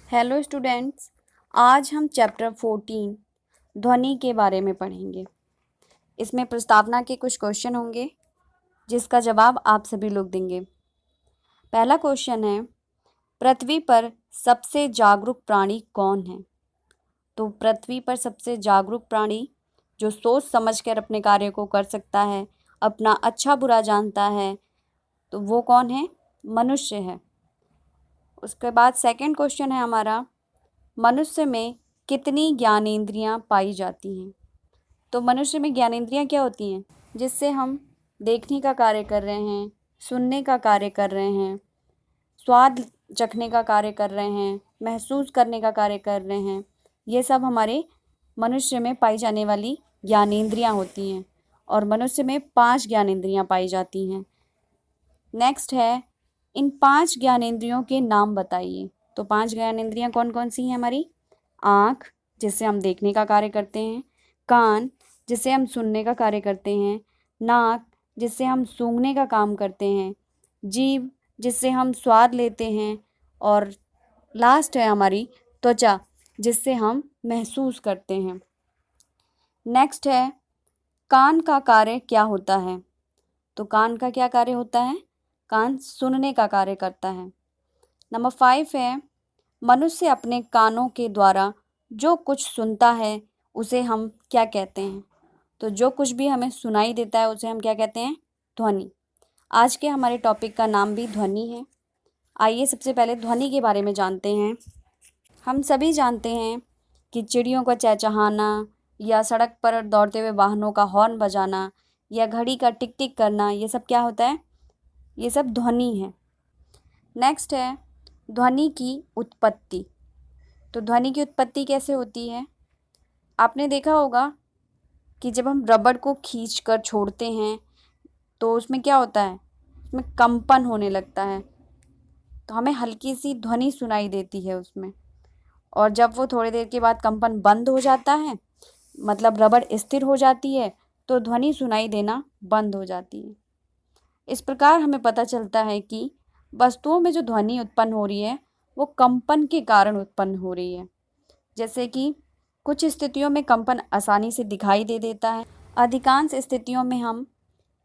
Hello students, आज हम chapter 14 ध्वनि के बारे में पढ़ेंगे। इसमें प्रस्तावना के कुछ क्वेश्चन होंगे जिसका जवाब आप सभी लोग देंगे। पहला क्वेश्चन है, पृथ्वी पर सबसे जागरूक प्राणी कौन है? तो पृथ्वी पर सबसे जागरूक प्राणी जो सोच समझकर अपने कार्य को कर सकता है, अपना अच्छा बुरा जानता है, तो वो कौन है? मनुष्य है। उसके बाद सेकंड क्वेश्चन है हमारा, मनुष्य में कितनी ज्ञानेंद्रियां पाई जाती हैं? तो मनुष्य में ज्ञानेंद्रियां क्या होती हैं? जिससे हम देखने का कार्य कर रहे हैं, सुनने का कार्य कर रहे हैं, स्वाद चखने का कार्य कर रहे हैं, महसूस करने का कार्य कर रहे हैं। ये सब हमारे मनुष्य में पाई जाने वाली ज्ञानेंद्रियां होती हैं और मनुष्य में 5 ज्ञानेंद्रियां पाई जाती हैं। नेक्स्ट है, इन 5 ज्ञानेंद्रियों के नाम बताइए। तो 5 ज्ञानेंद्रियां कौन कौन सी हैं हमारी? आँख, जिससे हम देखने का कार्य करते हैं, कान, जिससे हम सुनने का कार्य करते हैं, नाक, जिससे हम सूंघने का काम करते हैं, जीभ, जिससे हम स्वाद लेते हैं, और लास्ट है हमारी त्वचा, जिससे हम महसूस करते हैं। नेक्स्ट है, कान का कार्य क्या होता है? तो कान का क्या कार्य होता है? कान सुनने का कार्य करता है। नंबर 5 है, मनुष्य अपने कानों के द्वारा जो कुछ सुनता है उसे हम क्या कहते हैं? तो जो कुछ भी हमें सुनाई देता है उसे हम क्या कहते हैं? ध्वनि। आज के हमारे टॉपिक का नाम भी ध्वनि है। आइए सबसे पहले ध्वनि के बारे में जानते हैं। हम सभी जानते हैं कि चिड़ियों का चहचहाना या सड़क पर दौड़ते हुए वाहनों का हॉर्न बजाना या घड़ी का टिक टिक करना, ये सब क्या होता है? ये सब ध्वनि है। नेक्स्ट है, ध्वनि की उत्पत्ति। तो ध्वनि की उत्पत्ति कैसे होती है? आपने देखा होगा कि जब हम रबड़ को खींच कर छोड़ते हैं तो उसमें क्या होता है? उसमें कंपन होने लगता है, तो हमें हल्की सी ध्वनि सुनाई देती है उसमें। और जब वो थोड़ी देर के बाद कंपन बंद हो जाता है, मतलब रबड़ स्थिर हो जाती है, तो ध्वनि सुनाई देना बंद हो जाती है। इस प्रकार हमें पता चलता है कि वस्तुओं में जो ध्वनि उत्पन्न हो रही है वो कंपन के कारण उत्पन्न हो रही है। जैसे कि कुछ स्थितियों में कंपन आसानी से दिखाई दे देता है, अधिकांश स्थितियों में हम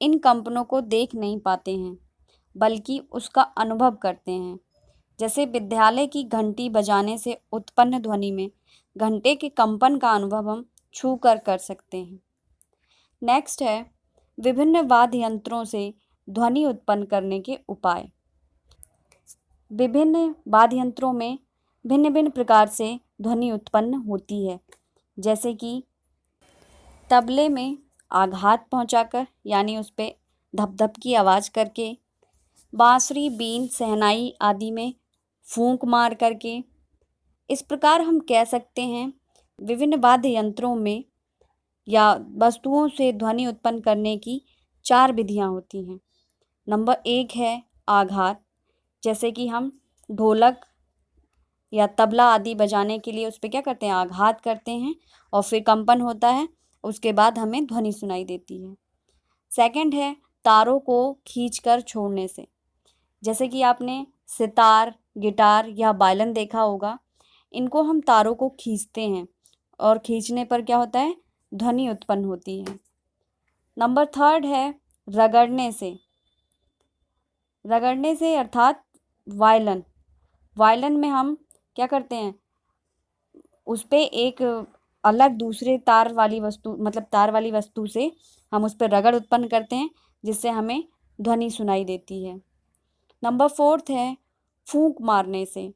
इन कंपनों को देख नहीं पाते हैं बल्कि उसका अनुभव करते हैं। जैसे विद्यालय की घंटी बजाने से उत्पन्न ध्वनि में घंटे के कंपन का अनुभव हम छू कर सकते हैं। नेक्स्ट है, विभिन्न वाद्य यंत्रों से ध्वनि उत्पन्न करने के उपाय। विभिन्न वाद्य यंत्रों में भिन्न भिन्न प्रकार से ध्वनि उत्पन्न होती है। जैसे कि तबले में आघात पहुंचाकर, यानी उस पर धप धप की आवाज़ करके, बांसुरी, बीन, शहनाई आदि में फूंक मार करके। इस प्रकार हम कह सकते हैं विभिन्न वाद्य यंत्रों में या वस्तुओं से ध्वनि उत्पन्न करने की 4 विधियां होती हैं। नंबर 1 है आघात। जैसे कि हम ढोलक या तबला आदि बजाने के लिए उस पर क्या करते हैं? आघात करते हैं और फिर कंपन होता है, उसके बाद हमें ध्वनि सुनाई देती है। सेकंड है तारों को खींचकर छोड़ने से। जैसे कि आपने सितार, गिटार या वायलिन देखा होगा, इनको हम तारों को खींचते हैं और खींचने पर क्या होता है? ध्वनि उत्पन्न होती है। नंबर 3 है रगड़ने से। रगड़ने से अर्थात वायलिन। वायलिन में हम क्या करते हैं? उस पर एक अलग दूसरे तार वाली वस्तु, मतलब तार वाली वस्तु से हम उस पर रगड़ उत्पन्न करते हैं, जिससे हमें ध्वनि सुनाई देती है। नंबर 4 है फूंक मारने से।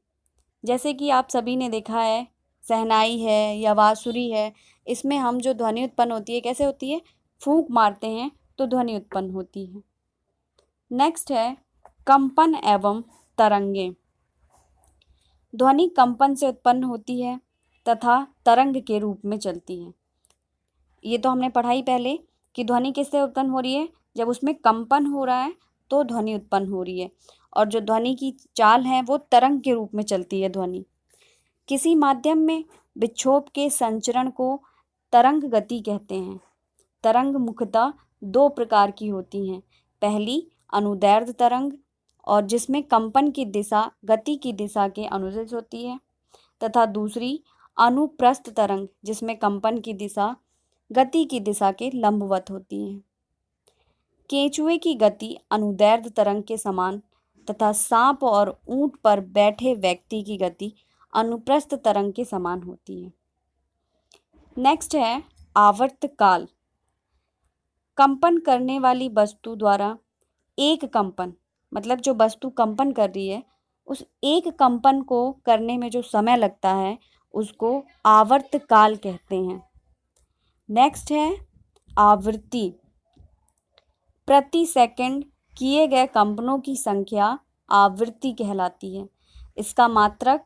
जैसे कि आप सभी ने देखा है शहनाई है या बांसुरी है, इसमें हम जो ध्वनि उत्पन्न होती है कैसे होती है? फूंक मारते हैं तो ध्वनि उत्पन्न होती है। नेक्स्ट है कंपन एवं तरंगे। ध्वनि कंपन से उत्पन्न होती है तथा तरंग के रूप में चलती है। ये तो हमने पढ़ा ही पहले कि ध्वनि किससे उत्पन्न हो रही है? जब उसमें कंपन हो रहा है तो ध्वनि उत्पन्न हो रही है, और जो ध्वनि की चाल है वो तरंग के रूप में चलती है ध्वनि। किसी माध्यम में विक्षोभ के संचरण को तरंग गति कहते हैं। तरंग मुख्यतः 2 प्रकार की होती हैं। पहली अनुदैर्ध्य तरंग, और जिसमें कंपन की दिशा गति की दिशा के अनुदिश होती है। तथा दूसरी अनुप्रस्थ तरंग, जिसमें कंपन की दिशा गति की दिशा के लंबवत होती है। केंचुए की गति अनुदैर्ध्य तरंग के समान तथा सांप और ऊंट पर बैठे व्यक्ति की गति अनुप्रस्थ तरंग के समान होती है। नेक्स्ट है आवर्तकाल। कंपन करने वाली वस्तु द्वारा एक कंपन, मतलब जो वस्तु कंपन कर रही है उस एक कंपन को करने में जो समय लगता है उसको आवर्तकाल कहते हैं। नेक्स्ट है आवृत्ति। प्रति सेकंड किए गए कंपनों की संख्या आवृत्ति कहलाती है। इसका मात्रक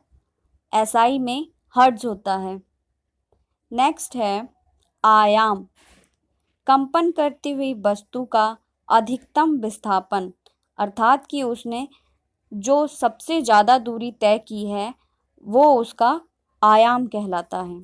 SI में हर्ट्ज होता है। नेक्स्ट है आयाम। कंपन करती हुई वस्तु का अधिकतम विस्थापन, अर्थात कि उसने जो सबसे ज़्यादा दूरी तय की है वो उसका आयाम कहलाता है।